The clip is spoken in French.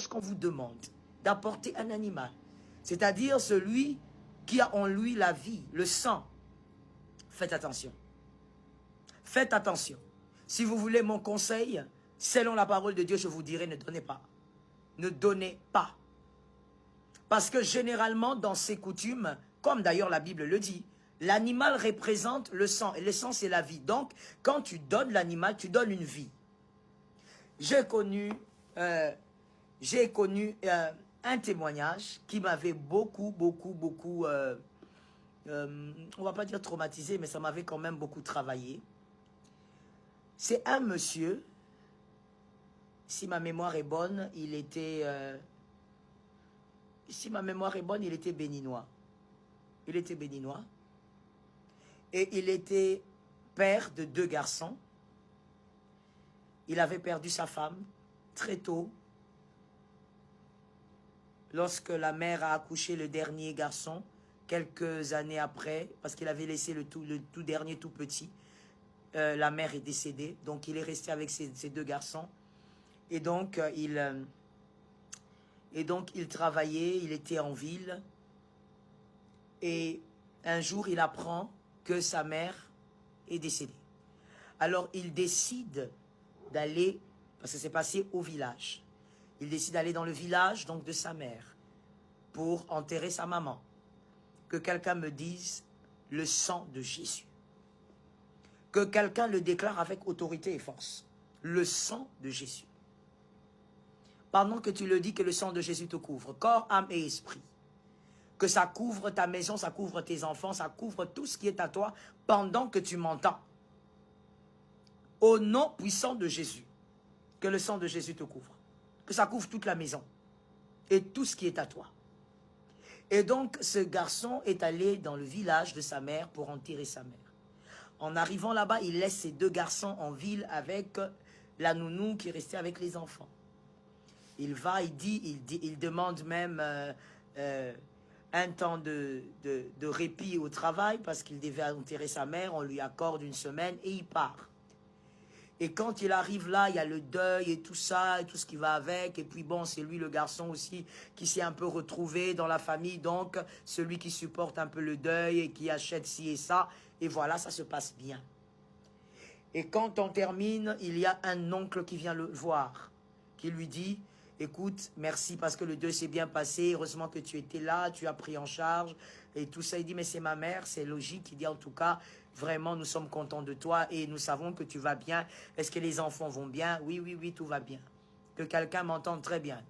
lorsqu'on vous demande d'apporter un animal, c'est-à-dire celui qui a en lui la vie, le sang, faites attention. Faites attention. Si vous voulez mon conseil, selon la parole de Dieu, je vous dirai, ne donnez pas. Ne donnez pas. Parce que généralement, dans ces coutumes, comme d'ailleurs la Bible le dit, l'animal représente le sang. Et le sang, c'est la vie. Donc, quand tu donnes l'animal, tu donnes une vie. J'ai connu un témoignage qui m'avait beaucoup, on va pas dire traumatisé, mais ça m'avait quand même beaucoup travaillé. C'est un monsieur, si ma mémoire est bonne, il était béninois. Il était béninois. Et il était père de 2 garçons. Il avait perdu sa femme très tôt. Lorsque la mère a accouché le dernier garçon, quelques années après, parce qu'il avait laissé le tout dernier tout petit, la mère est décédée. Donc il est resté avec ses 2 garçons. Et donc il travaillait, il était en ville. Et un jour, il apprend que sa mère est décédée. Alors il décide d'aller, parce que c'est passé au village. Il décide d'aller dans le village donc de sa mère pour enterrer sa maman. Que quelqu'un me dise le sang de Jésus. Que quelqu'un le déclare avec autorité et force. Le sang de Jésus. Pendant que tu le dis, que le sang de Jésus te couvre, corps, âme et esprit. Que ça couvre ta maison, ça couvre tes enfants, ça couvre tout ce qui est à toi pendant que tu m'entends. Au nom puissant de Jésus, que le sang de Jésus te couvre. Que ça couvre toute la maison et tout ce qui est à toi. Et donc, ce garçon est allé dans le village de sa mère pour enterrer sa mère. En arrivant là-bas, il laisse ses 2 garçons en ville avec la nounou qui est restée avec les enfants. Il va, il demande même un temps de répit au travail parce qu'il devait enterrer sa mère. On lui accorde 1 semaine et il part. Et quand il arrive là, il y a le deuil et tout ça, et tout ce qui va avec. Et puis bon, c'est lui le garçon aussi qui s'est un peu retrouvé dans la famille. Donc, celui qui supporte un peu le deuil et qui achète ci et ça. Et voilà, ça se passe bien. Et quand on termine, il y a un oncle qui vient le voir, qui lui dit, écoute, merci parce que le deuil s'est bien passé. Heureusement que tu étais là, tu as pris en charge. Et tout ça, il dit, mais c'est ma mère, c'est logique. Il dit, en tout cas, vraiment, nous sommes contents de toi et nous savons que tu vas bien. Est-ce que les enfants vont bien? Oui, oui, oui, tout va bien. Que quelqu'un m'entende très bien.